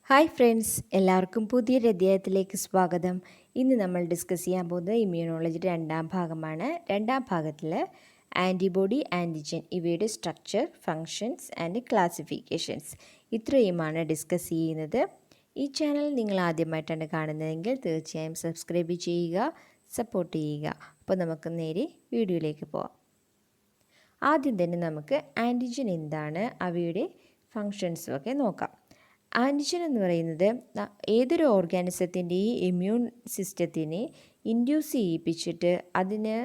Hi friends, എല്ലാവർക്കും പുതിയൊരു അധ്യായത്തിലേക്ക് സ്വാഗതം. ഇന്ന് നമ്മൾ ഡിസ്കസ് ചെയ്യാൻ പോകുന്നത് ഇമ്മ്യൂണോളജിയുടെ രണ്ടാം ഭാഗമാണ്. രണ്ടാം ഭാഗത്തിൽ ആൻറ്റിബോഡി, ആൻറ്റിജൻ ഇവയുടെ സ്ട്രക്ചർ, ഫങ്ഷൻസ് ആൻഡ് ക്ലാസിഫിക്കേഷൻസ് ഇത്രയുമാണ് ഡിസ്കസ് ചെയ്യുന്നത്. ഈ ചാനൽ നിങ്ങൾ ആദ്യമായിട്ടാണ് കാണുന്നതെങ്കിൽ തീർച്ചയായും സബ്സ്ക്രൈബ് ചെയ്യുക, സപ്പോർട്ട് ചെയ്യുക. അപ്പോൾ നമുക്ക് നേരെ വീഡിയോയിലേക്ക് പോവാം. ആദ്യം തന്നെ നമുക്ക് ആൻറ്റിജൻ എന്താണ്, അവയുടെ ഫങ്ഷൻസും ഒക്കെ നോക്കാം. ആൻറ്റിജൻ എന്ന് പറയുന്നത് ഏതൊരു ഓർഗാനിസത്തിൻ്റെയും ഇമ്മ്യൂൺ സിസ്റ്റത്തിനെ ഇൻഡ്യൂസ് ചെയ്യിപ്പിച്ചിട്ട് അതിന്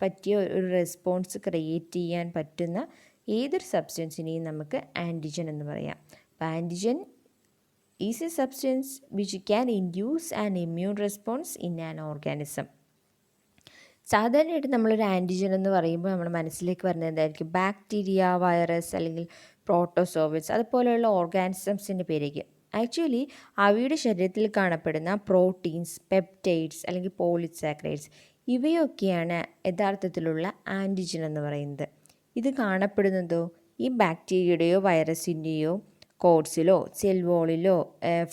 പറ്റിയ ഒരു റെസ്പോൺസ് ക്രിയേറ്റ് ചെയ്യാൻ പറ്റുന്ന ഏതൊരു സബ്സ്റ്റൻസിനെയും നമുക്ക് ആൻറ്റിജൻ എന്ന് പറയാം. അപ്പോൾ antigen is a substance which can induce an immune response in an organism. സാധാരണയായിട്ട് നമ്മളൊരു ആൻറ്റിജൻ എന്ന് പറയുമ്പോൾ നമ്മുടെ മനസ്സിലേക്ക് വരുന്നത് എന്തായിരിക്കും? ബാക്ടീരിയ, വൈറസ് അല്ലെങ്കിൽ പ്രോട്ടോസോവറ്റ്സ് അതുപോലെയുള്ള ഓർഗാനിസംസിൻ്റെ പേരേക്ക്. ആക്ച്വലി അവയുടെ ശരീരത്തിൽ കാണപ്പെടുന്ന പ്രോട്ടീൻസ്, പെപ്റ്റൈഡ്സ് അല്ലെങ്കിൽ പോളിസാക്കറൈഡ്സ് ഇവയൊക്കെയാണ് യഥാർത്ഥത്തിലുള്ള ആൻറ്റിജൻ എന്ന് പറയുന്നത്. ഇത് കാണപ്പെടുന്നതോ ഈ ബാക്ടീരിയയുടെയോ വൈറസിൻ്റെയോ കോഡ്സിലോ സെൽ വോളിലോ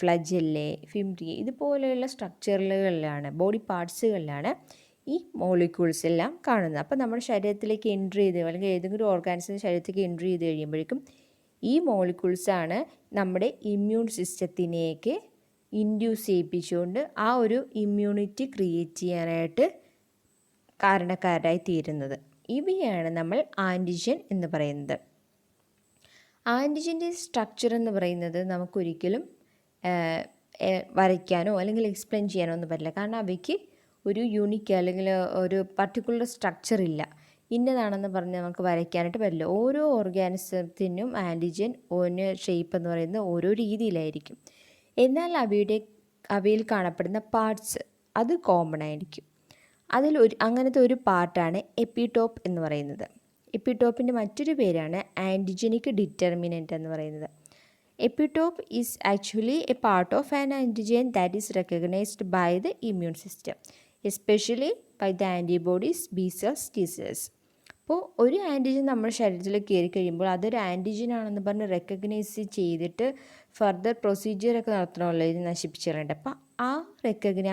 ഫ്ലജെല്ലെ, ഫിംബ്രി ഇതുപോലെയുള്ള സ്ട്രക്ചറുകളിലാണ്, ബോഡി പാർട്സുകളിലാണ് ഈ മോളിക്യൂൾസ് എല്ലാം കാണുന്നത്. അപ്പോൾ നമ്മുടെ ശരീരത്തിലേക്ക് എൻട്രി ചെയ്ത് അല്ലെങ്കിൽ ഏതെങ്കിലും ഓർഗാനിസത്തിൻ്റെ ശരീരത്തിലേക്ക് എൻട്രി ചെയ്ത് കഴിയുമ്പോഴേക്കും ഈ മോളിക്യൂൾസാണ് നമ്മുടെ ഇമ്മ്യൂൺ സിസ്റ്റത്തിലേക്ക് ഇൻഡ്യൂസ് ചെയ്യിപ്പിച്ചുകൊണ്ട് ആ ഒരു ഇമ്മ്യൂണിറ്റി ക്രിയേറ്റ് ചെയ്യാനായിട്ട് കാരണക്കാരായി തീരുന്നത്. ഇവയാണ് നമ്മൾ ആൻറ്റിജൻ എന്ന് പറയുന്നത്. ആൻറ്റിജൻ്റെ സ്ട്രക്ചർ എന്ന് പറയുന്നത് നമുക്കൊരിക്കലും വരയ്ക്കാനോ അല്ലെങ്കിൽ എക്സ്പ്ലെയിൻ ചെയ്യാനോ ഒന്നും പറ്റില്ല. കാരണം അവയ്ക്ക് ഒരു യൂണിക്ക് അല്ലെങ്കിൽ ഒരു പർട്ടിക്കുലർ സ്ട്രക്ചർ ഇല്ല. ഇന്നതാണെന്ന് പറഞ്ഞ് നമുക്ക് വരയ്ക്കാനായിട്ട് പറ്റില്ല. ഓരോ ഓർഗാനിസത്തിനും ആൻറ്റിജൻ ഷേപ്പ് എന്ന് പറയുന്നത് ഓരോ രീതിയിലായിരിക്കും. എന്നാൽ അവയിൽ കാണപ്പെടുന്ന പാർട്സ് അത് കോമൺ ആയിരിക്കും. അങ്ങനത്തെ ഒരു പാർട്ടാണ് എപ്പിടോപ്പ് എന്ന് പറയുന്നത്. എപ്പിടോപ്പിൻ്റെ മറ്റൊരു പേരാണ് ആൻറ്റിജനിക് ഡിറ്റർമിനൻ്റ് എന്ന് പറയുന്നത്. Epitope is actually a part of an antigen that is recognised by the immune system, especially by the antibodies, B cells, T cells. അപ്പോൾ ഒരു ആൻറ്റിജൻ നമ്മുടെ ശരീരത്തിൽ കയറി കഴിയുമ്പോൾ അതൊരു ആൻറ്റിജൻ ആണെന്ന് പറഞ്ഞ് റെക്കഗ്നൈസ് ചെയ്തിട്ട് ഫർദർ പ്രൊസീജിയറൊക്കെ നടത്തണമല്ലോ ഇത് നശിപ്പിച്ച് കളയേണ്ടത്. അപ്പോൾ ആ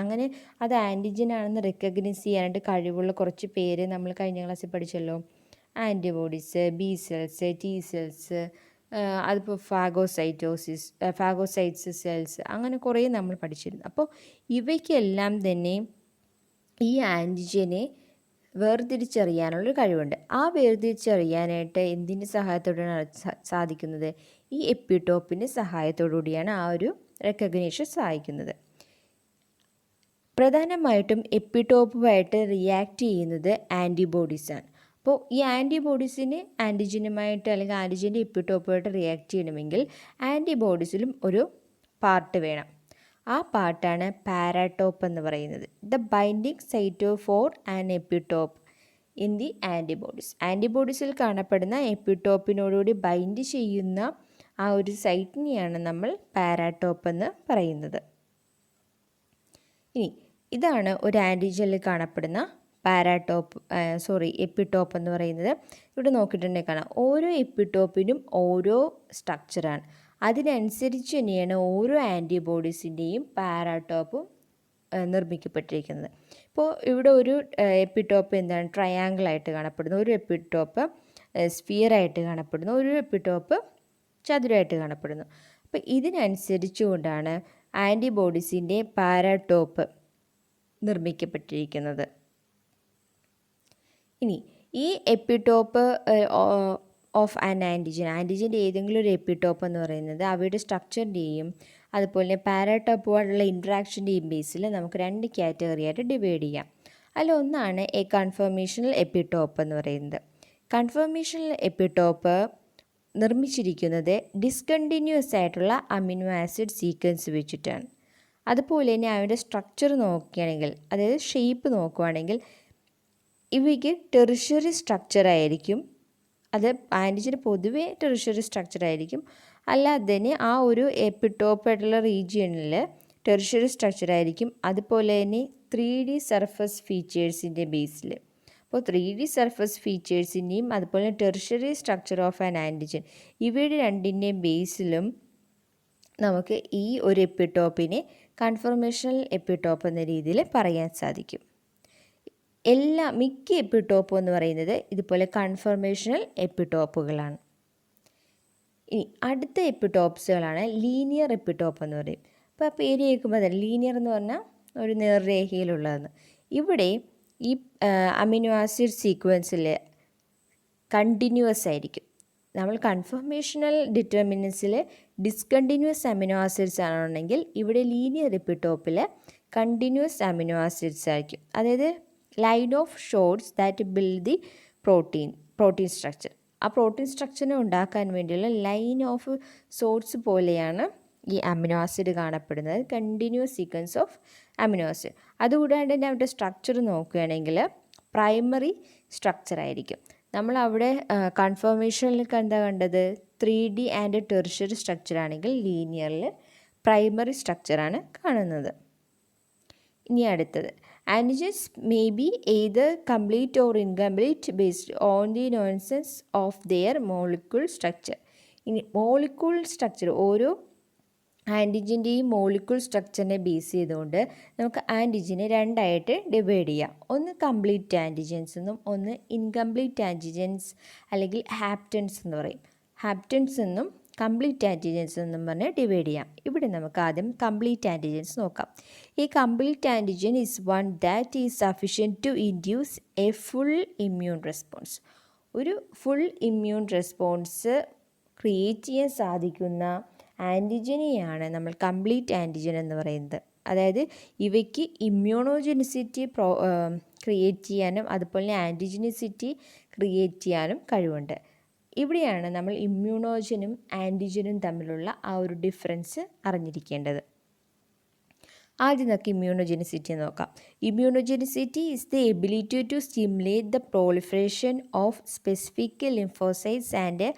അങ്ങനെ അത് ആൻറ്റിജൻ ആണെന്ന് റെക്കഗ്നൈസ് ചെയ്യാനായിട്ട് കഴിവുള്ള കുറച്ച് പേര് നമ്മൾ കഴിഞ്ഞ ക്ലാസ്സിൽ പഠിച്ചല്ലോ. Antibodies, B cells, T cells, അതിപ്പോൾ ഫാഗോസൈറ്റ്സ് സെൽസ്, അങ്ങനെ കുറേ നമ്മൾ പഠിച്ചിരുന്നു. അപ്പോൾ ഇവയ്ക്കെല്ലാം തന്നെ ഈ ആൻറ്റിജനെ വേർതിരിച്ചറിയാനുള്ളൊരു കഴിവുണ്ട്. ആ വേർതിരിച്ചറിയാനായിട്ട് എന്തിൻ്റെ സഹായത്തോടെയാണ് സാധിക്കുന്നത്? ഈ എപ്പിടോപ്പിൻ്റെ സഹായത്തോടുകൂടിയാണ് ആ ഒരു റെക്കഗ്നേഷൻ സഹായിക്കുന്നത്. പ്രധാനമായിട്ടും എപ്പിടോപ്പുമായിട്ട് റിയാക്ട് ചെയ്യുന്നത് ആൻറ്റിബോഡീസാണ്. അപ്പോൾ ഈ ആൻറ്റിബോഡീസിന് ആൻറ്റിജനുമായിട്ട് അല്ലെങ്കിൽ ആൻറ്റിജൻ്റെ എപ്പിടോപ്പുമായിട്ട് റിയാക്ട് ചെയ്യണമെങ്കിൽ ആൻറ്റിബോഡീസിലും ഒരു പാർട്ട് വേണം. ആ പാർട്ടാണ് പാരാടോപ്പ് എന്ന് പറയുന്നത്. The binding site for an epitope in the antibodies. ആൻറ്റിബോഡീസിൽ കാണപ്പെടുന്ന എപ്പിടോപ്പിനോടുകൂടി ബൈൻഡ് ചെയ്യുന്ന ആ ഒരു സൈറ്റിനെയാണ് നമ്മൾ പാരാടോപ്പ് എന്ന് പറയുന്നത്. ഇനി ഇതാണ് ഒരു ആൻറ്റിജനിൽ കാണപ്പെടുന്ന എപ്പിടോപ്പ് എന്ന് പറയുന്നത്. ഇവിടെ നോക്കിയിട്ടുണ്ടെങ്കിൽ കാണാം, ഓരോ എപ്പിടോപ്പിനും ഓരോ സ്ട്രക്ചറാണ്. അതിനനുസരിച്ച് തന്നെയാണ് ഓരോ ആൻറ്റിബോഡീസിൻ്റെയും പാരാടോപ്പും നിർമ്മിക്കപ്പെട്ടിരിക്കുന്നത്. ഇപ്പോൾ ഇവിടെ ഒരു എപ്പിടോപ്പ് എന്താണ് ട്രയാങ്കിളായിട്ട് കാണപ്പെടുന്നു, ഒരു എപ്പിടോപ്പ് സ്ഫിയറായിട്ട് കാണപ്പെടുന്നു, ഒരു എപ്പിടോപ്പ് ചതുരമായിട്ട് കാണപ്പെടുന്നു. അപ്പോൾ ഇതിനനുസരിച്ചുകൊണ്ടാണ് ആൻറ്റിബോഡീസിൻ്റെ പാരാടോപ്പ് നിർമ്മിക്കപ്പെട്ടിരിക്കുന്നത്. ഇനി ഈ എപ്പിടോപ്പ് ഓഫ് ആൻ ആൻറ്റിജൻ്റെ ഏതെങ്കിലും ഒരു എപ്പിടോപ്പ് എന്ന് പറയുന്നത് അവയുടെ സ്ട്രക്ചറിൻ്റെയും അതുപോലെ പാരാടോപ്പുമായിട്ടുള്ള ഇൻട്രാക്ഷൻ്റെയും ബേസിൽ നമുക്ക് രണ്ട് കാറ്റഗറി ആയിട്ട് ഡിവൈഡ് ചെയ്യാം. അതിലൊന്നാണ് എ കൺഫർമേഷണൽ എപ്പിടോപ്പ് എന്ന് പറയുന്നത്. കൺഫർമേഷണൽ എപ്പിടോപ്പ് നിർമ്മിച്ചിരിക്കുന്നത് ഡിസ്കണ്ടിന്യൂസ് ആയിട്ടുള്ള അമിനോ ആസിഡ് സീക്വൻസ് വെച്ചിട്ടാണ്. അതുപോലെ തന്നെ അവയുടെ സ്ട്രക്ചർ നോക്കുകയാണെങ്കിൽ, അതായത് ഷേപ്പ് നോക്കുകയാണെങ്കിൽ ഇവയ്ക്ക് ടെറിഷ്യറി സ്ട്രക്ചറായിരിക്കും. അത് ആൻറ്റിജന് പൊതുവേ ടെറിഷ്യറി സ്ട്രക്ചറായിരിക്കും. അല്ലാതെ തന്നെ ആ ഒരു എപ്പിടോപ്പായിട്ടുള്ള റീജിയണിൽ ടെറിഷ്യറി സ്ട്രക്ചറായിരിക്കും. അതുപോലെ തന്നെ 3D സർഫസ് ഫീച്ചേഴ്സിൻ്റെ ബേസിൽ. അപ്പോൾ 3D സർഫസ് ഫീച്ചേഴ്സിൻ്റെയും അതുപോലെ tertiary structure of an antigen ഇവയുടെ രണ്ടിൻ്റെയും ബേസിലും നമുക്ക് ഈ ഒരു എപ്പിടോപ്പിനെ കൺഫർമേഷണൽ എപ്പിടോപ്പ് എന്ന രീതിയിൽ പറയാൻ സാധിക്കും. മിക്ക എപ്പിടോപ്പും എന്ന് പറയുന്നത് ഇതുപോലെ കൺഫർമേഷണൽ എപ്പിടോപ്പുകളാണ്. ഇനി അടുത്ത എപ്പിടോപ്സുകളാണ് ലീനിയർ എപ്പിടോപ്പ് എന്ന് പറയും. അപ്പോൾ പേര് കേൾക്കുമ്പോൾ തന്നെ ലീനിയർ എന്ന് പറഞ്ഞാൽ ഒരു നേർരേഖയിലുള്ളതെന്ന്. ഇവിടെ ഈ അമിനോ ആസിഡ് സീക്വൻസിൽ കണ്ടിന്യൂസ് ആയിരിക്കും. നമ്മൾ കൺഫർമേഷണൽ ഡിറ്റർമിനൻസിൽ ഡിസ്കണ്ടിന്യൂസ് അമിനോ ആസിഡ്സ് ആണെങ്കിൽ ഇവിടെ ലീനിയർ എപ്പിടോപ്പിൽ കണ്ടിന്യൂസ് അമിനോ ആസിഡ്സ് ആയിരിക്കും. അതായത് line of shorts that build the protein structure. ആ പ്രോട്ടീൻ സ്ട്രക്ചറിനെ ഉണ്ടാക്കാൻ വേണ്ടിയുള്ള ലൈൻ ഓഫ് ഷോർട്സ് പോലെയാണ് ഈ അമിനോ ആസിഡ് കാണപ്പെടുന്നത്. Continuous sequence of amino acid. അതുകൂടാണ്ട് തന്നെ അവരുടെ സ്ട്രക്ചർ നോക്കുകയാണെങ്കിൽ പ്രൈമറി സ്ട്രക്ചർ ആയിരിക്കും. നമ്മളവിടെ കൺഫർമേഷനിൽ എന്താ കണ്ടത് 3D ആൻഡ് ടെർഷ്യറി സ്ട്രക്ചർ ആണെങ്കിൽ ലീനിയറിൽ പ്രൈമറി സ്ട്രക്ചറാണ് കാണുന്നത്. ഇനി അടുത്തത് antigens may be either complete or incomplete based on the nonsense of their molecule structure. ഇനി മോളിക്യൂൾ സ്ട്രക്ചർ ഓരോ ആൻറ്റിജൻ്റെയും മോളിക്യൂൾ സ്ട്രക്ചറിനെ ബേസ് ചെയ്തുകൊണ്ട് നമുക്ക് ആൻറ്റിജനെ രണ്ടായിട്ട് ഡിവൈഡ് ചെയ്യാം. ഒന്ന് കംപ്ലീറ്റ് ആൻറ്റിജൻസ് എന്നും ഒന്ന് ഇൻകംപ്ലീറ്റ് ആൻറ്റിജൻസ് അല്ലെങ്കിൽ ഹാപ്റ്റൻസ് എന്ന് പറയും. ഹാപ്റ്റൻസ് എന്നും കംപ്ലീറ്റ് ആൻറ്റിജൻസ് എന്നും പറഞ്ഞ് ഡിവൈഡ് ചെയ്യാം. ഇവിടെ നമുക്ക് ആദ്യം കംപ്ലീറ്റ് ആൻറ്റിജൻസ് നോക്കാം. ഈ complete antigen is one that is sufficient to induce a full immune response. ഒരു ഫുൾ ഇമ്മ്യൂൺ റെസ്പോൺസ് ക്രിയേറ്റ് ചെയ്യാൻ സാധിക്കുന്ന ആൻറ്റിജനെയാണ് നമ്മൾ കംപ്ലീറ്റ് ആൻറ്റിജൻ എന്ന് പറയുന്നത്. അതായത് ഇവയ്ക്ക് ഇമ്മ്യൂണോജെനിസിറ്റി ക്രിയേറ്റ് ചെയ്യാനും അതുപോലെ ആൻറ്റിജനിസിറ്റി ക്രിയേറ്റ് ചെയ്യാനും കഴിവുണ്ട്. ഇവിടെയാണ് നമ്മൾ ഇമ്മ്യൂണോജനും ആൻറ്റിജനും തമ്മിലുള്ള ആ ഒരു ഡിഫറൻസ് അറിഞ്ഞിരിക്കേണ്ടത്. ആദ്യം നമുക്ക് ഇമ്മ്യൂണോജെനിസിറ്റി നോക്കാം. Immunogenicity is the ability to stimulate the proliferation of specific lymphocytes and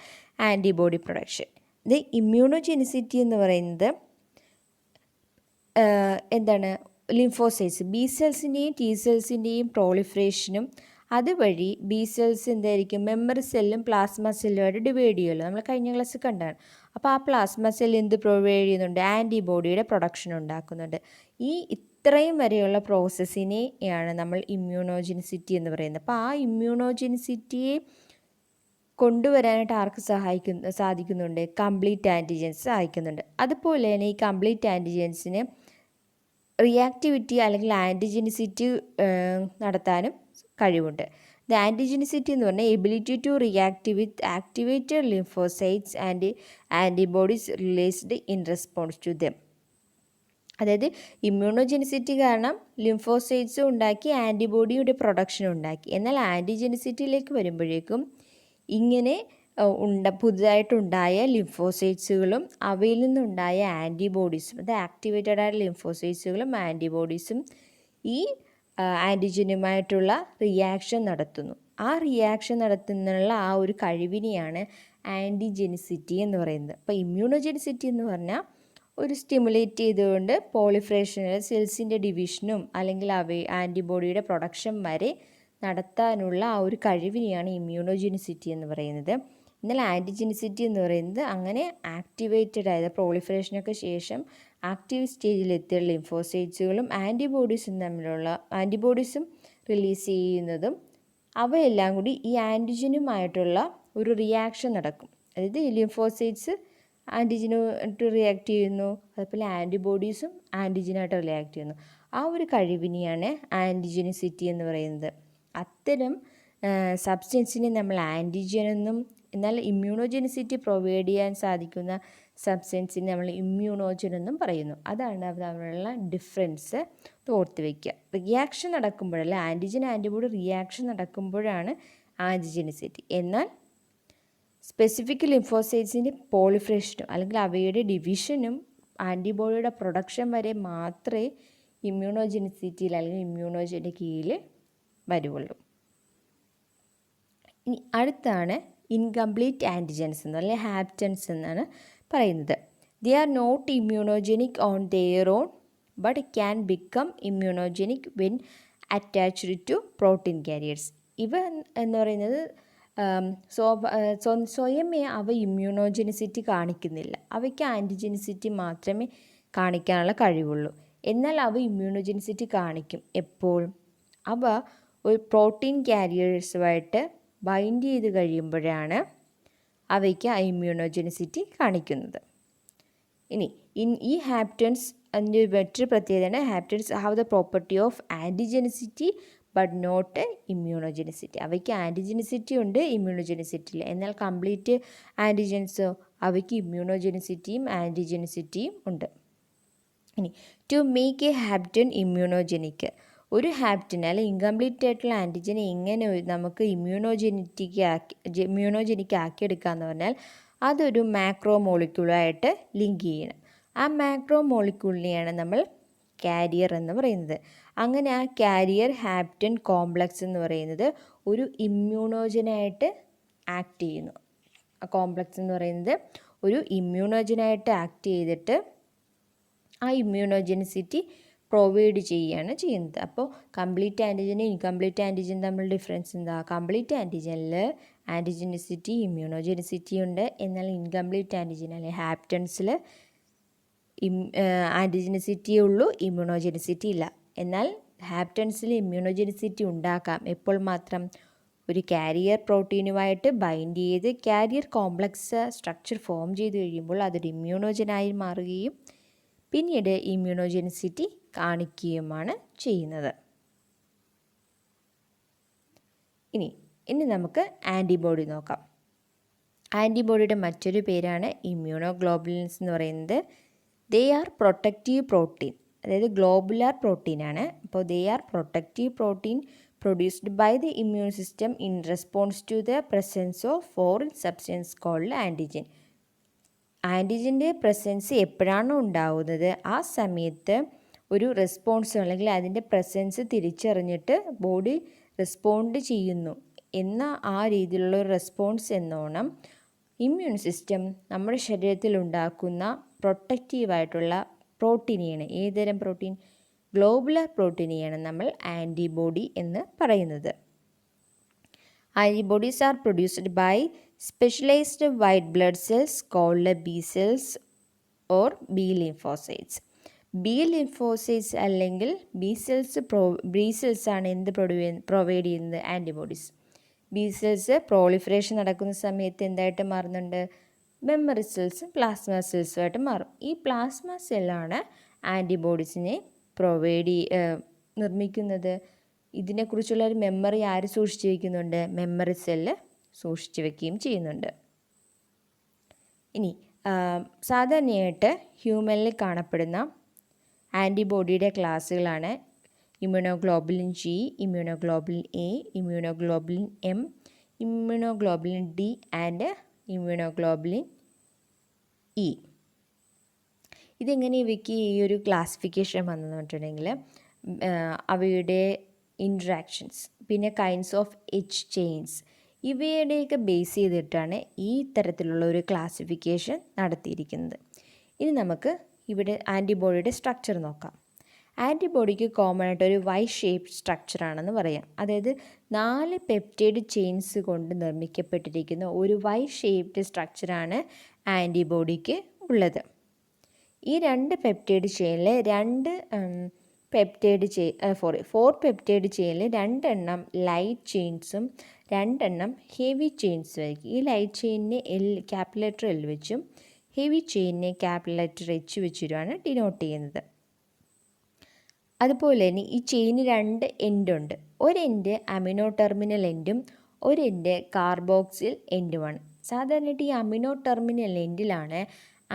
antibody production. ഇത് ഇമ്മ്യൂണോജെനിസിറ്റി എന്ന് പറയുന്നത് എന്താണ്? ലിംഫോസൈറ്റ്സ് ബി സെൽസിൻ്റെയും ടി സെൽസിൻ്റെയും പ്രോളിഫറേഷനും അതുവഴി ബി സെൽസ് എന്തായിരിക്കും മെമ്മറി സെല്ലും പ്ലാസ്മ സെല്ലുമായിട്ട് ഡിവൈഡ് ചെയ്യുമല്ലോ. നമ്മൾ കഴിഞ്ഞ ക്ലാസ്സിൽ കണ്ടാണ്. അപ്പോൾ ആ പ്ലാസ്മ സെല്ല് എന്ത് പ്രൊവൈഡ് ചെയ്യുന്നുണ്ട്? ആൻറ്റിബോഡിയുടെ പ്രൊഡക്ഷൻ ഉണ്ടാക്കുന്നുണ്ട്. ഈ ഇത്രയും വരെയുള്ള പ്രോസസ്സിനെയാണ് നമ്മൾ ഇമ്മ്യൂണോജെനിസിറ്റി എന്ന് പറയുന്നത്. അപ്പോൾ ആ ഇമ്മ്യൂണോജെനിസിറ്റിയെ കൊണ്ടുവരാനായിട്ട് ആർക്ക് സാധിക്കുന്നുണ്ട്? കംപ്ലീറ്റ് ആൻറ്റിജൻസ് സഹായിക്കുന്നുണ്ട്. അതുപോലെ തന്നെ ഈ കംപ്ലീറ്റ് ആൻറ്റിജൻസിന് റിയാക്ടിവിറ്റി അല്ലെങ്കിൽ ആൻറ്റിജനിസിറ്റി നടത്താനും കഴിവുണ്ട്. ദ ആൻറ്റിജനിസിറ്റി എന്ന് പറഞ്ഞാൽ ability to react with activated lymphocytes and antibodies released in response to them. അതായത് ഇമ്മ്യൂണോജെനിസിറ്റി കാരണം ലിംഫോസൈറ്റ്സും ഉണ്ടാക്കി ആൻറ്റിബോഡിയുടെ പ്രൊഡക്ഷനും ഉണ്ടാക്കി. എന്നാൽ ആൻറ്റിജനിസിറ്റിയിലേക്ക് വരുമ്പോഴേക്കും ഇങ്ങനെ പുതുതായിട്ടുണ്ടായ ലിംഫോസൈറ്റ്സുകളും അവയിൽ നിന്നുണ്ടായ ആൻറ്റിബോഡീസും, അത് ആക്ടിവേറ്റഡ് ആയ ലിംഫോസൈറ്റ്സുകളും ആൻറ്റിബോഡീസും ഈ ആൻറ്റിജനുമായിട്ടുള്ള റിയാക്ഷൻ നടത്തുന്നു. ആ റിയാക്ഷൻ നടത്തുന്നതിനുള്ള ആ ഒരു കഴിവിനെയാണ് ആൻറ്റിജെനിസിറ്റി എന്ന് പറയുന്നത്. അപ്പോൾ ഇമ്മ്യൂണോജെനിസിറ്റി എന്ന് പറഞ്ഞാൽ ഒരു സ്റ്റിമുലേറ്റ് ചെയ്തുകൊണ്ട് പോളിഫറേഷനിൽ സെൽസിൻ്റെ ഡിവിഷനും അല്ലെങ്കിൽ ആൻറ്റിബോഡിയുടെ പ്രൊഡക്ഷൻ വരെ നടത്താനുള്ള ആ ഒരു കഴിവിനെയാണ് ഇമ്മ്യൂണോജെനിസിറ്റി എന്ന് പറയുന്നത്. എന്നാൽ ആൻറ്റിജെനിസിറ്റി എന്ന് പറയുന്നത് അങ്ങനെ ആക്ടിവേറ്റഡ് ആയത് പ്രോളിഫറേഷനൊക്കെ ശേഷം ആക്റ്റീവ് സ്റ്റേജിലെത്തിയ ലിംഫോസൈറ്റ്സുകളും ആൻറ്റിബോഡീസും റിലീസ് ചെയ്യുന്നതും അവയെല്ലാം കൂടി ഈ ആൻറ്റിജനുമായിട്ടുള്ള ഒരു റിയാക്ഷൻ നടക്കും. അതായത് ലിംഫോസൈറ്റ്സ് ആൻറ്റിജനുമായിട്ട് റിയാക്ട് ചെയ്യുന്നു, അതുപോലെ ആൻറ്റിബോഡീസും ആൻറ്റിജനായിട്ട് റിയാക്ട് ചെയ്യുന്നു. ആ ഒരു കഴിവിനെയാണ് ആൻറ്റിജനിസിറ്റി എന്ന് പറയുന്നത്. അത്തരം സബ്സ്റ്റൻസിനെ നമ്മൾ ആൻറ്റിജൻ എന്നും, എന്നാൽ ഇമ്മ്യൂണോജെനിസിറ്റി പ്രൊവൈഡ് ചെയ്യാൻ സാധിക്കുന്ന സബ്സ്റ്റൻസിനെ നമ്മൾ ഇമ്മ്യൂണോജൻ എന്നും പറയുന്നു. അതാണ് തമ്മിലുള്ള ഡിഫറൻസ് ഓർത്ത് വയ്ക്കുക. റിയാക്ഷൻ നടക്കുമ്പോഴല്ല, ആൻറ്റിജൻ ആൻറ്റിബോഡി റിയാക്ഷൻ നടക്കുമ്പോഴാണ് ആൻറ്റിജനിസിറ്റി. എന്നാൽ സ്പെസിഫിക് ലിംഫോസൈറ്റ്സിൻ്റെ പോളിഫറേഷനും അല്ലെങ്കിൽ അവയുടെ ഡിവിഷനും ആൻറ്റിബോഡിയുടെ പ്രൊഡക്ഷൻ വരെ മാത്രമേ ഇമ്മ്യൂണോജെനിസിറ്റിയിൽ അല്ലെങ്കിൽ ഇമ്മ്യൂണോജൻ്റെ കീഴിൽ വരുള്ളൂ. ഇനി അടുത്താണ് ഇൻകംപ്ലീറ്റ് ആൻറ്റിജൻസ് എന്ന് അല്ലെങ്കിൽ ഹാപ്റ്റൻസ് എന്നാണ് പറയുന്നത്. They are not immunogenic on their own but can become immunogenic when attached to protein carriers. ഇവ എന്ന് പറയുന്നത് സ്വയമേ അവ ഇമ്മ്യൂണോജെനിസിറ്റി കാണിക്കുന്നില്ല. അവയ്ക്ക് ആൻറ്റിജെനിസിറ്റി മാത്രമേ കാണിക്കാനുള്ള കഴിവുള്ളൂ. എന്നാൽ അവ ഇമ്മ്യൂണോജെനിസിറ്റി കാണിക്കും. എപ്പോഴും അവ ഒരു പ്രോട്ടീൻ ക്യാരിയേഴ്സുമായിട്ട് ബൈൻഡ് ചെയ്ത് കഴിയുമ്പോഴാണ് അവയ്ക്ക് ആ ഇമ്മ്യൂണോജെനിസിറ്റി കാണിക്കുന്നത്. ഇനി ഈ ഹാപ്റ്റൻസ് അതിൻ്റെ മറ്റൊരു പ്രത്യേകതയാണ് haptens have the property of antigenicity but not immunogenicity. അവയ്ക്ക് ആൻറ്റിജെനിസിറ്റി ഉണ്ട്, ഇമ്മ്യൂണോജെനിസിറ്റി ഇല്ല. എന്നാൽ കംപ്ലീറ്റ് ആൻറ്റിജൻസോ അവയ്ക്ക് ഇമ്മ്യൂണോജെനിസിറ്റിയും ആൻറ്റിജെനിസിറ്റിയും ഉണ്ട്. ഇനി ടു മേക്ക് എ ഹാപ്റ്റൻ ഇമ്മ്യൂണോജെനിക്, ഒരു ഹാപ്റ്റൻ അല്ലെ ഇൻകംപ്ലീറ്റ് ആയിട്ടുള്ള ആൻറ്റിജനെ എങ്ങനെ നമുക്ക് ഇമ്മ്യൂണോജെനിക് ആക്കിയെടുക്കാമെന്ന് പറഞ്ഞാൽ അതൊരു മാക്രോ മോളിക്യൂളായിട്ട് ലിങ്ക് ചെയ്യണം. ആ മാക്രോ മോളിക്യൂളിനെയാണ് നമ്മൾ കാരിയർ എന്ന് പറയുന്നത്. അങ്ങനെ ആ കാരിയർ ഹാപ്റ്റൻ കോംപ്ലക്സ് എന്ന് പറയുന്നത് ഒരു ഇമ്മ്യൂണോജനായിട്ട് ആക്ട് ചെയ്യുന്നു. ആ കോംപ്ലക്സ് എന്ന് പറയുന്നത് ഒരു ഇമ്മ്യൂണോജനായിട്ട് ആക്ട് ചെയ്തിട്ട് ആ ഇമ്മ്യൂണോജെനിസിറ്റി പ്രൊവൈഡ് ചെയ്യുകയാണ് ചെയ്യുന്നത്. അപ്പോൾ കംപ്ലീറ്റ് ആൻറ്റിജനും ഇൻകംപ്ലീറ്റ് ആൻറ്റിജൻ തമ്മിലുള്ള ഡിഫറൻസ് എന്താ? കംപ്ലീറ്റ് ആൻറ്റിജനിൽ ആൻറ്റിജനിസിറ്റി ഇമ്മ്യൂണോജെനിസിറ്റി ഉണ്ട്. എന്നാൽ ഇൻകംപ്ലീറ്റ് ആൻറ്റിജൻ അല്ലെങ്കിൽ ഹാപ്റ്റൻസിൽ ആൻറ്റിജനിസിറ്റിയേ ഉള്ളൂ, ഇമ്മ്യൂണോജെനിസിറ്റി ഇല്ല. എന്നാൽ ഹാപ്റ്റൻസിൽ ഇമ്മ്യൂണോജെനിസിറ്റി ഉണ്ടാക്കാം. എപ്പോൾ മാത്രം? ഒരു കാരിയർ പ്രോട്ടീനുമായിട്ട് ബൈൻഡ് ചെയ്ത് കാരിയർ കോംപ്ലക്സ് സ്ട്രക്ചർ ഫോം ചെയ്ത് കഴിയുമ്പോൾ അതൊരു ഇമ്മ്യൂണോജനായി മാറുകയും പിന്നീട് ഇമ്മ്യൂണോജെനിസിറ്റി കാണിക്കുകയുമാണ് ചെയ്യുന്നത്. ഇനി നമുക്ക് ആൻറ്റിബോഡി നോക്കാം. ആൻറ്റിബോഡിയുടെ മറ്റൊരു പേരാണ് ഇമ്മ്യൂണോഗ്ലോബുലിൻസ് എന്ന് പറയുന്നത്. ദേ ആർ പ്രൊട്ടക്റ്റീവ് പ്രോട്ടീൻ, അതായത് ഗ്ലോബുലാർ പ്രോട്ടീനാണ്. അപ്പോൾ they are protective protein produced by the immune system in response to the presence of foreign substance called antigen. ആൻറ്റിജൻ്റെ പ്രസൻസ് എപ്പോഴാണോ ഉണ്ടാവുന്നത് ആ സമയത്ത് ഒരു റെസ്പോൺസ് അല്ലെങ്കിൽ അതിൻ്റെ പ്രസൻസ് തിരിച്ചറിഞ്ഞിട്ട് ബോഡി റെസ്പോണ്ട് ചെയ്യുന്നു എന്ന ആ രീതിയിലുള്ള ഒരു റെസ്പോൺസ് എന്നോണം ഇമ്മ്യൂൺ സിസ്റ്റം നമ്മുടെ ശരീരത്തിൽ ഉണ്ടാക്കുന്ന പ്രൊട്ടക്റ്റീവായിട്ടുള്ള പ്രോട്ടീനെയാണ്, ഏതുതരം പ്രോട്ടീൻ? ഗ്ലോബുലാർ പ്രോട്ടീനെയാണ് നമ്മൾ ആൻറ്റിബോഡി എന്ന് പറയുന്നത്. Antibodies are produced by specialized white blood cells called B cells or B lymphocytes. B lymphocytes അല്ലെങ്കിൽ ബി സെൽസ് ആണ് എന്ത് പ്രൊവൈഡ് ചെയ്യുന്നത്? ആൻറ്റിബോഡീസ്. ബി സെൽസ് പ്രോളിഫറേഷൻ നടക്കുന്ന സമയത്ത് എന്തായിട്ട് മാറുന്നുണ്ട്? മെമ്മറി സെൽസും പ്ലാസ്മ സെൽസുമായിട്ട് മാറും. ഈ പ്ലാസ്മ സെല്ലാണ് ആൻറ്റിബോഡീസിനെ നിർമ്മിക്കുന്നത്. ഇതിനെക്കുറിച്ചുള്ള ഒരു മെമ്മറി ആര് സൂക്ഷിച്ചു വയ്ക്കുന്നുണ്ട്? മെമ്മറി സെല്ല് സൂക്ഷിച്ചു വയ്ക്കുകയും ചെയ്യുന്നുണ്ട്. ഇനി സാധാരണയായിട്ട് ഹ്യൂമനിൽ കാണപ്പെടുന്ന ആൻറ്റിബോഡിയുടെ ക്ലാസ്സുകളാണ് immunoglobulin G, immunoglobulin A, immunoglobulin M, immunoglobulin D and immunoglobulin E. ഇതെങ്ങനെ ഇവയ്ക്ക് ഈ ഒരു ക്ലാസിഫിക്കേഷൻ വന്നെന്ന് പറഞ്ഞിട്ടുണ്ടെങ്കിൽ അവയുടെ ഇൻട്രാക്ഷൻസ്, പിന്നെ കൈൻഡ്സ് ഓഫ് എച്ച് ചെയിൻസ്, ഇവയുടെയൊക്കെ ബേസ് ചെയ്തിട്ടാണ് ഈ തരത്തിലുള്ള ഒരു ക്ലാസിഫിക്കേഷൻ നടത്തിയിരിക്കുന്നത്. ഇനി നമുക്ക് ഇവിടെ ആൻറ്റിബോഡിയുടെ സ്ട്രക്ചർ നോക്കാം. ആൻറ്റിബോഡിക്ക് കോമൺ ആയിട്ട് ഒരു വൈ ഷേപ്പ് സ്ട്രക്ചറാണെന്ന് പറയാം. അതായത് 4 പെപ്റ്റൈഡ് ചെയിൻസ് കൊണ്ട് നിർമ്മിക്കപ്പെട്ടിരിക്കുന്ന ഒരു വൈ ഷേപ്ഡ് സ്ട്രക്ചറാണ് ആൻറ്റിബോഡിക്ക് ഉള്ളത്. ഈ 2 പെപ്റ്റൈഡ് ചെയിനിൽ 4 പെപ്റ്റൈഡ് ചെയിനിൽ 2 എണ്ണം ലൈറ്റ് ചെയിൻസും 2 എണ്ണം ഹെവി ചെയിൻസും ആയിരിക്കും. ഈ ലൈറ്റ് ചെയിനിനെ ക്യാപിറ്റൽ എൽ വെച്ചും ഹെവി ചെയിനിനെ ക്യാപിറ്റൽ എച്ച് വെച്ചിട്ടുമാണ് ഡിനോട്ട് ചെയ്യുന്നത്. അതുപോലെ തന്നെ ഈ ചെയിന് 2 എൻഡുണ്ട്. ഒരു എൻഡ് അമിനോ ടെർമിനൽ എൻഡും ഒരു എൻഡ് കാർബോക്സിൽ എൻഡുമാണ്. സാധാരണയായിട്ട് ഈ അമിനോ ടെർമിനൽ എൻഡിലാണ്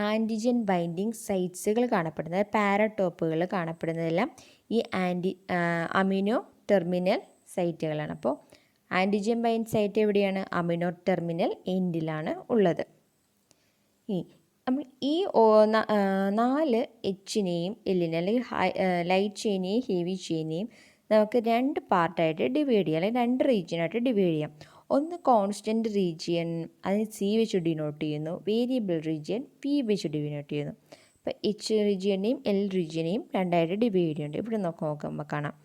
ആൻറ്റിജൻ ബൈൻഡിങ് സൈറ്റ്സുകൾ കാണപ്പെടുന്നത്. പാരടോപ്പുകൾ കാണപ്പെടുന്നതെല്ലാം ഈ അമിനോ ടെർമിനൽ സൈറ്റുകളാണ്. അപ്പോൾ ആൻറ്റിജൻ ബൈൻഡ് സൈറ്റ് എവിടെയാണ്? അമിനോ ടെർമിനൽ എൻഡിലാണ് ഉള്ളത്. നമ്മൾ ഈ 4 എച്ചിനെയും എല്ലിനെ അല്ലെങ്കിൽ ലൈറ്റ് ചെയിനെയും ഹെവി ചെയിനെയും നമുക്ക് 2 പാർട്ടായിട്ട് ഡിവൈഡ് ചെയ്യാം, അല്ലെങ്കിൽ 2 റീജിയനായിട്ട് ഡിവൈഡ് ചെയ്യാം. ഒന്ന് കോൺസ്റ്റൻറ്റ് റീജിയൻ, അതിന് സി വെച്ച് ഡിനോട്ട് ചെയ്യുന്നു. വേരിയബിൾ റീജിയൻ പി വെച്ച് ഡിനോട്ട് ചെയ്യുന്നു. അപ്പോൾ എച്ച് റീജിയനെയും എൽ റീജിയനെയും 2ആയിട്ട് ഡിവൈഡ് ചെയ്യുന്നുണ്ട്. ഇവിടെ നോക്കുമ്പോൾ കാണാം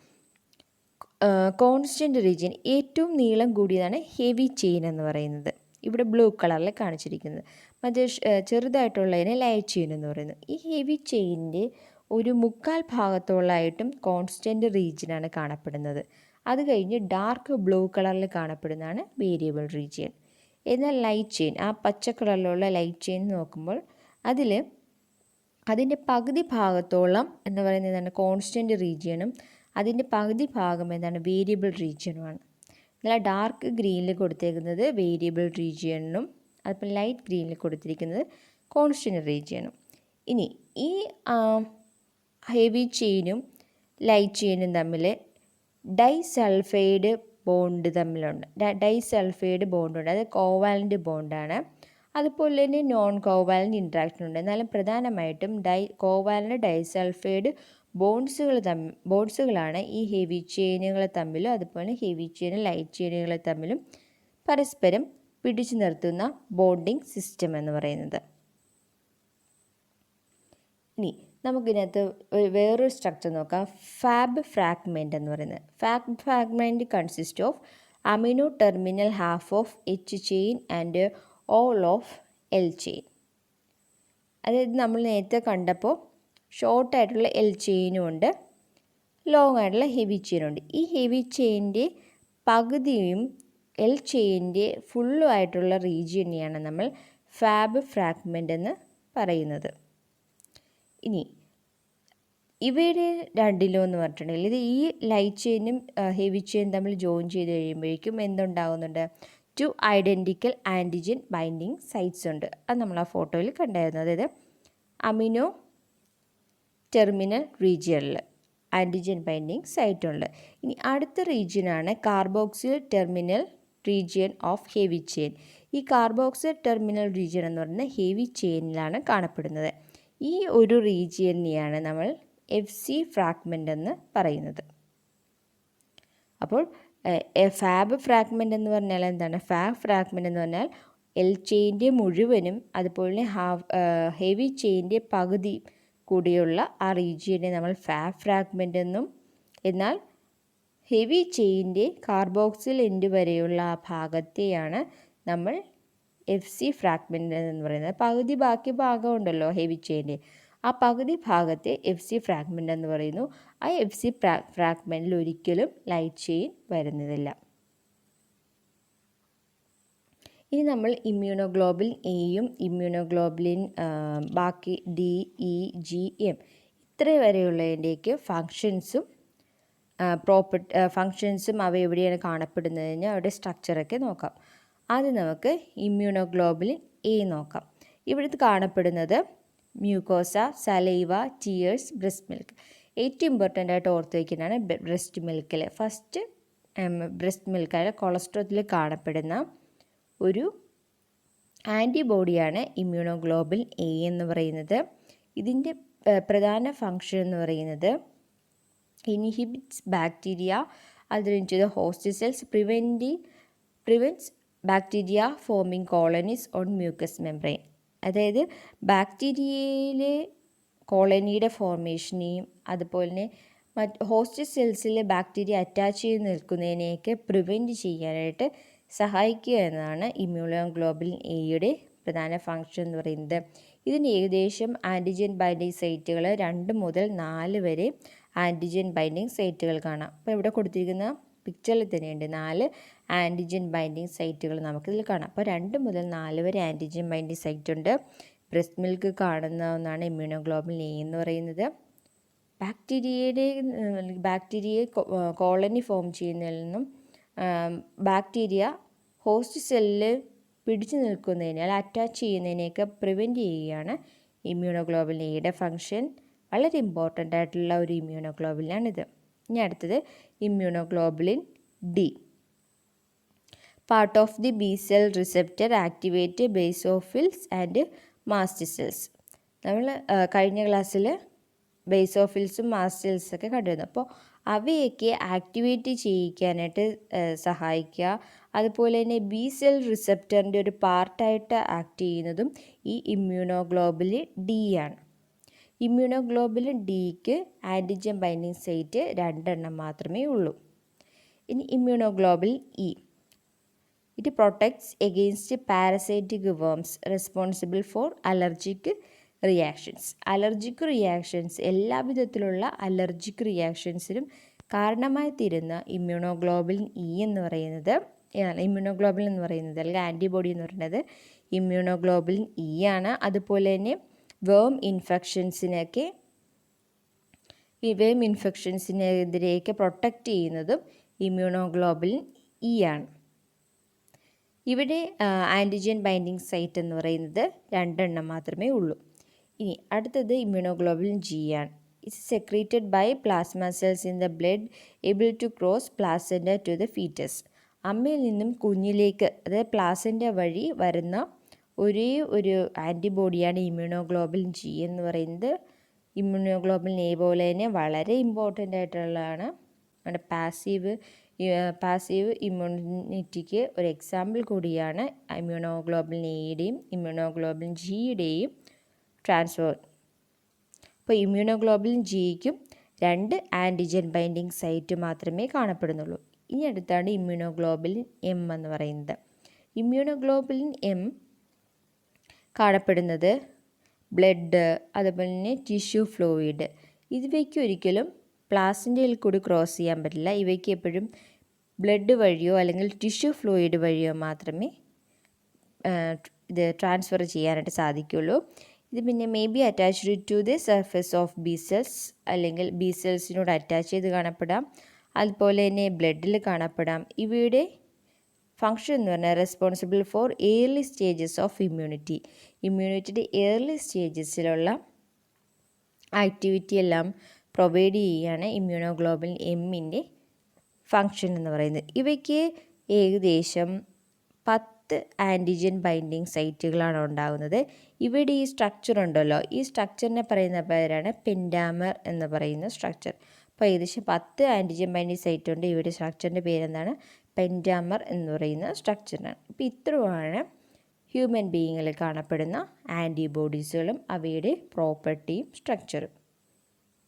കോൺസ്റ്റൻറ്റ് റീജിയൻ ഏറ്റവും നീളം കൂടിയതാണ് ഹെവി ചെയിൻ എന്ന് പറയുന്നത്. ഇവിടെ ബ്ലൂ കളറിൽ കാണിച്ചിരിക്കുന്നത്. മറ്റേ ചെറുതായിട്ടുള്ളതിനെ ലൈറ്റ് ചെയിൻ എന്ന് പറയുന്നത്. ഈ ഹെവി ചെയിനിൻ്റെ ഒരു 1/4 ഭാഗത്തോളമായിട്ടും കോൺസ്റ്റൻറ്റ് റീജിയനാണ് കാണപ്പെടുന്നത്. അത് കഴിഞ്ഞ് ഡാർക്ക് ബ്ലൂ കളറിൽ കാണപ്പെടുന്നതാണ് വേരിയബിൾ റീജിയൻ. എന്നാൽ ലൈറ്റ് ചെയിൻ, ആ പച്ച കളറിലുള്ള ലൈറ്റ് ചെയിൻ നോക്കുമ്പോൾ അതിൻ്റെ പകുതി ഭാഗത്തോളം എന്ന് പറയുന്നതാണ് കോൺസ്റ്റൻറ്റ് റീജിയനും അതിൻ്റെ പകുതി ഭാഗം എന്താണ് വേരിയബിൾ റീജിയനുമാണ്. എന്നാൽ ഡാർക്ക് ഗ്രീനിൽ കൊടുത്തേക്കുന്നത് വേരിയബിൾ റീജിയനും അതിപ്പോൾ ലൈറ്റ് ഗ്രീനിൽ കൊടുത്തിരിക്കുന്നത് കോൺസ്റ്റൻറ്റ് റീജിയനും. ഇനി ഈ ഹെവി ചെയിനും ലൈറ്റ് ചെയിനും തമ്മിൽ ഡൈസൾഫൈഡ് ബോണ്ട് തമ്മിലുണ്ട്. ഡൈസൾഫൈഡ് ബോണ്ടുണ്ട്, അത് കോവാലൻ്റ് ബോണ്ടാണ്. അതുപോലെ തന്നെ നോൺ കോവാലൻ്റ് ഇൻട്രാക്ഷൻ ഉണ്ട്. എന്നാലും പ്രധാനമായിട്ടും കോവാലൻ്റ് ഡൈസൾഫൈഡ് ബോണ്ട്സുകളാണ് ഈ ഹെവി ചെയിനുകൾ തമ്മിലും അതുപോലെ ഹെവി ചെയിനും ലൈറ്റ് ചെയിനുകൾ തമ്മിലും പരസ്പരം പിടിച്ചു നിർത്തുന്ന ബോണ്ടിങ് സിസ്റ്റം എന്ന് പറയുന്നത്. ഇനി നമുക്കിതിനകത്ത് വേറൊരു സ്ട്രക്ചർ നോക്കാം, ഫാബ് ഫ്രാഗ്മെൻറ്റ് എന്ന് പറയുന്നത്. Fab fragment consist of amino terminal half of H chain and all of L chain. അതായത് നമ്മൾ നേരത്തെ കണ്ടപ്പോൾ ഷോർട്ടായിട്ടുള്ള എൽ ചെയിനും ഉണ്ട്, ലോങ് ആയിട്ടുള്ള ഹെവി ചെയിനും ഉണ്ട്. ഈ ഹെവി ചെയിൻ്റെ പകുതിയും എൽ ചെയിൻ്റെ ഫുള്ളും ആയിട്ടുള്ള റീജിയനെയാണ് നമ്മൾ ഫാബ് ഫ്രാഗ്മെൻ്റ് എന്ന് പറയുന്നത്. ഇനി ഇവയുടെ രണ്ടിലും എന്ന് പറഞ്ഞിട്ടുണ്ടെങ്കിൽ ഇത് ഈ ലൈറ്റ് ചെയിനും ഹെവി ചെയിനും തമ്മിൽ ജോയിൻ ചെയ്ത് കഴിയുമ്പോഴേക്കും എന്തുണ്ടാകുന്നുണ്ട്, 2 ഐഡൻറ്റിക്കൽ ആൻറ്റിജൻ ബൈൻഡിങ് സൈറ്റ്സ് ഉണ്ട്. അത് നമ്മൾ ആ ഫോട്ടോയിൽ കണ്ടായിരുന്നു. അതായത് അമിനോ ടെർമിനൽ റീജിയനിൽ ആൻറ്റിജൻ ബൈൻഡിങ് സൈറ്റുണ്ട്. ഇനി അടുത്ത റീജിയനാണ് carboxyl terminal region of heavy chain. ഈ കാർബോക്സിൽ ടെർമിനൽ റീജിയൻ എന്ന് പറയുന്നത് ഹെവി ചെയിനിലാണ് കാണപ്പെടുന്നത്. ഈ ഒരു റീജിയനെയാണ് നമ്മൾ FC ഫ്രാഗ്മെൻ്റ് എന്ന് പറയുന്നത്. അപ്പോൾ ഫാബ് ഫ്രാഗ്മെൻ്റ് എന്ന് പറഞ്ഞാൽ എന്താണ്? ഫാബ് ഫ്രാഗ്മെൻ്റ് എന്ന് പറഞ്ഞാൽ എൽ ചെയിൻ്റെ മുഴുവനും അതുപോലെ ഹെവി ചെയിൻ്റെ പകുതി കൂടിയുള്ള ആ റീജിയനെ നമ്മൾ ഫാബ് ഫ്രാഗ്മെൻ്റ് എന്നും, എന്നാൽ ഹെവി ചെയിൻ്റെ കാർബോക്സിൽ എൻഡ് വരെയുള്ള ആ ഭാഗത്തെയാണ് നമ്മൾ FC ഫ്രാഗ്മെൻ്റ് എന്ന് പറയുന്നത്. പകുതി ബാക്കി ഭാഗം ഉണ്ടല്ലോ ഹെവി ചെയിൻ്റെ, ആ പകുതി ഭാഗത്തെ FC ഫ്രാഗ്മെൻ്റ് എന്ന് പറയുന്നു. ആ FC ഫ്രാഗ്മെൻറ്റിൽ ഒരിക്കലും ലൈറ്റ് ചെയിൻ വരുന്നതില്ല. ഇനി നമ്മൾ ഇമ്മ്യൂണോഗ്ലോബുലിൻ എയും ഇമ്മ്യൂണോഗ്ലോബുലിൻ ബാക്കി D, E, G, M ഇത്ര വരെയുള്ളതിൻ്റെയൊക്കെ ഫങ്ഷൻസും അവ എവിടെയാണ് കാണപ്പെടുന്നതിന് അവരുടെ സ്ട്രക്ചറൊക്കെ നോക്കാം. ആദ്യം നമുക്ക് ഇമ്മ്യൂണോഗ്ലോബുലിൻ എ നോക്കാം. ഇവിടുത്തെ കാണപ്പെടുന്നത് mucosa, saliva, tears, breast milk. ഏറ്റവും ഇമ്പോർട്ടൻ്റ് ആയിട്ട് ഓർത്ത് വയ്ക്കുന്നതാണ് ബ്രസ്റ്റ് മിൽക്കിൽ. ഫസ്റ്റ് ബ്രസ്റ്റ് മിൽക്കായ കൊളസ്ട്രോളിൽ കാണപ്പെടുന്ന ഒരു ആൻറ്റിബോഡിയാണ് ഇമ്മ്യൂണോഗ്ലോബുലിൻ എ എന്ന് പറയുന്നത്. ഇതിൻ്റെ പ്രധാന ഫങ്ഷൻ എന്ന് പറയുന്നത് inhibits bacteria adhering to the host cells, prevents bacteria forming colonies on mucus membrane. അതായത് ബാക്ടീരിയയിലെ കോളനിയുടെ ഫോർമേഷനെയും അതുപോലെ തന്നെ ഹോസ്റ്റ് സെൽസിൽ ബാക്ടീരിയ അറ്റാച്ച് ചെയ്ത് നിൽക്കുന്നതിനെയൊക്കെ പ്രിവെൻറ്റ് ചെയ്യാനായിട്ട് സഹായിക്കുക എന്നതാണ് ഇമ്മ്യൂണോഗ്ലോബുലിൻ എയുടെ പ്രധാന ഫങ്ഷൻ എന്ന് പറയുന്നത്. ഇതിന് ഏകദേശം ആൻറ്റിജൻ ബൈൻഡിങ് സൈറ്റുകൾ 2 മുതൽ 4 വരെ ആൻറ്റിജൻ ബൈൻഡിങ് സൈറ്റുകൾ കാണാം. അപ്പോൾ ഇവിടെ കൊടുത്തിരിക്കുന്ന പിക്ചറിൽ തന്നെയുണ്ട് 4 ആൻറ്റിജൻ ബൈൻഡിങ് സൈറ്റുകൾ നമുക്കിതിൽ കാണാം. അപ്പോൾ 2 മുതൽ 4 വരെ ആൻറ്റിജൻ ബൈൻഡിങ് സൈറ്റ് ഉണ്ട്. ബ്രസ്റ്റ് മിൽക്ക് കാണുന്ന ഒന്നാണ് ഇമ്മ്യൂണോഗ്ലോബുലിൻ എ എന്ന് പറയുന്നത്. ബാക്ടീരിയയെ കോളനി ഫോം ചെയ്യുന്നതിൽ നിന്നും ബാക്ടീരിയ ഹോസ്റ്റ് സെല്ലിൽ പിടിച്ചു നിൽക്കുന്നതിനാൽ അറ്റാച്ച് ചെയ്യുന്നതിനെയൊക്കെ പ്രിവെൻറ്റ് ചെയ്യുകയാണ് ഇമ്മ്യൂണോഗ്ലോബുലിൻ എയുടെ ഫങ്ഷൻ. വളരെ ഇമ്പോർട്ടൻ്റ് ആയിട്ടുള്ള ഒരു ഇമ്മ്യൂണോഗ്ലോബുലിനാണിത്. ഇനി അടുത്തത് immunoglobulin D. Part of the B cell receptor activate basophils and mast cells. നമ്മൾ കഴിഞ്ഞ ക്ലാസ്സിൽ ബേസോഫിൽസും മാസ്റ്റ് സെൽസൊക്കെ കണ്ടിരുന്നു. അപ്പോൾ അവയൊക്കെ ആക്ടിവേറ്റ് ചെയ്യിക്കാനായിട്ട് സഹായിക്കുക. അതുപോലെ തന്നെ ബി സെൽ റിസെപ്റ്ററിൻ്റെ ഒരു പാർട്ടായിട്ട് ആക്ട് ചെയ്യുന്നതും ഈ ഇമ്മ്യൂണോഗ്ലോബുലിൻ ഡി ആണ്. ഇമ്മ്യൂണോഗ്ലോബുലിൻ ഡിക്ക് ആൻറ്റിജൻ ബൈൻഡിങ് സൈറ്റ് 2 മാത്രമേ ഉള്ളൂ. ഇനി immunoglobulin E. It protects against parasitic worms responsible for allergic reactions. Allergic reactions, എല്ലാവിധത്തിലുള്ള അലർജിക് റിയാക്ഷൻസിനും കാരണമായി തീരുന്ന ഇമ്മ്യൂണോഗ്ലോബുലിൻ ഇ എന്ന് പറയുന്നത് അല്ലെങ്കിൽ ആൻറ്റിബോഡി എന്ന് പറയുന്നത് ഇമ്മ്യൂണോഗ്ലോബുലിൻ ഇ ആണ്. അതുപോലെ തന്നെ വേം ഇൻഫെക്ഷൻസിനെതിരെയൊക്കെ പ്രൊട്ടക്റ്റ് ചെയ്യുന്നതും ഇമ്മ്യൂണോഗ്ലോബുലിൻ ഇ ആണ്. ഇവിടെ ആൻറ്റിജൻ ബൈൻഡിങ് സൈറ്റ് എന്ന് പറയുന്നത് 2 മാത്രമേ ഉള്ളൂ. ഇനി അടുത്തത് ഇമ്മ്യൂണോഗ്ലോബുലിൻ ജി ആണ്. It's secreted by plasma cells in the blood able to cross placenta to the foetus. അമ്മയിൽ നിന്നും കുഞ്ഞിലേക്ക്, അതായത് പ്ലാസെൻറ്റ വഴി വരുന്ന ഒരേ ഒരു ആൻറ്റിബോഡിയാണ് ഇമ്മ്യൂണോഗ്ലോബുലിൻ ജി എന്ന് പറയുന്നത്. ഇമ്മ്യൂണോഗ്ലോബുലിൻ എ പോലെ തന്നെ വളരെ ഇമ്പോർട്ടൻ്റ് ആയിട്ടുള്ളതാണ്. നമ്മുടെ പാസീവ് ഇമ്മ്യൂണിറ്റിക്ക് ഒരു എക്സാമ്പിൾ കൂടിയാണ് ഇമ്മ്യൂണോഗ്ലോബുലിൻ എയുടെയും ഇമ്മ്യൂണോഗ്ലോബുലിൻ ജിയുടെയും ട്രാൻസ്ഫർ. അപ്പോൾ ഇമ്മ്യൂണോഗ്ലോബുലിൻ ജിക്കും 2 ആൻറ്റിജൻ ബൈൻഡിങ് സൈറ്റ് മാത്രമേ കാണപ്പെടുന്നുള്ളൂ. ഇനി അടുത്താണ് ഇമ്മ്യൂണോഗ്ലോബുലിൻ എം എന്ന് പറയുന്നത്. ഇമ്മ്യൂണോഗ്ലോബുലിൻ എം കാണപ്പെടുന്നത് ബ്ലഡ്, അതുപോലെ തന്നെ ടിഷ്യൂ ഫ്ലൂയിഡ്. ഇവയ്ക്ക് ഒരിക്കലും പ്ലാസെൻറ്റയിൽ കൂടി ക്രോസ് ചെയ്യാൻ പറ്റില്ല. ഇവയ്ക്ക് എപ്പോഴും ബ്ലഡ് വഴിയോ അല്ലെങ്കിൽ ടിഷ്യൂ ഫ്ലൂയിഡ് വഴിയോ മാത്രമേ ഇത് ട്രാൻസ്ഫർ ചെയ്യാനായിട്ട് സാധിക്കുള്ളൂ. ഇത് പിന്നെ may be attached to the surface of B cells, അല്ലെങ്കിൽ ബി സെൽസിനോട് അറ്റാച്ച് ചെയ്ത് കാണപ്പെടാം. അതുപോലെ തന്നെ ബ്ലഡിൽ കാണപ്പെടാം. ഇവയുടെ ഫങ്ഷൻ എന്ന് പറഞ്ഞാൽ responsible for early stages of immunity. ഇമ്മ്യൂണിറ്റിയുടെ ഏർലി സ്റ്റേജസിലുള്ള ആക്ടിവിറ്റി എല്ലാം പ്രൊവൈഡ് ചെയ്യുകയാണ് ഇമ്മ്യൂണോഗ്ലോബുലിൻ എമ്മിൻ്റെ ഫങ്ഷൻ എന്ന് പറയുന്നത്. ഇവയ്ക്ക് ഏകദേശം 10 ആൻറ്റിജൻ ബൈൻഡിങ് സൈറ്റുകളാണ് ഉണ്ടാകുന്നത്. ഇവിടെ ഈ സ്ട്രക്ചർ ഉണ്ടല്ലോ, ഈ സ്ട്രക്ചറിനെ പറയുന്ന പേരാണ് പെൻഡാമർ എന്ന് പറയുന്ന സ്ട്രക്ചർ. അപ്പോൾ ഏകദേശം 10 ആൻറ്റിജൻ ബൈൻഡിങ് സൈറ്റ് ഉണ്ട്. ഇവിടെ സ്ട്രക്ചറിൻ്റെ പേരെന്താണ്? പെൻഡാമർ എന്ന് പറയുന്ന സ്ട്രക്ചറാണ്. അപ്പോൾ ഇത്രയുമാണ് ഹ്യൂമൻ ബീയിങ്ങിൽ കാണപ്പെടുന്ന ആൻറ്റിബോഡീസുകളും അവയുടെ പ്രോപ്പർട്ടിയും സ്ട്രക്ചറും.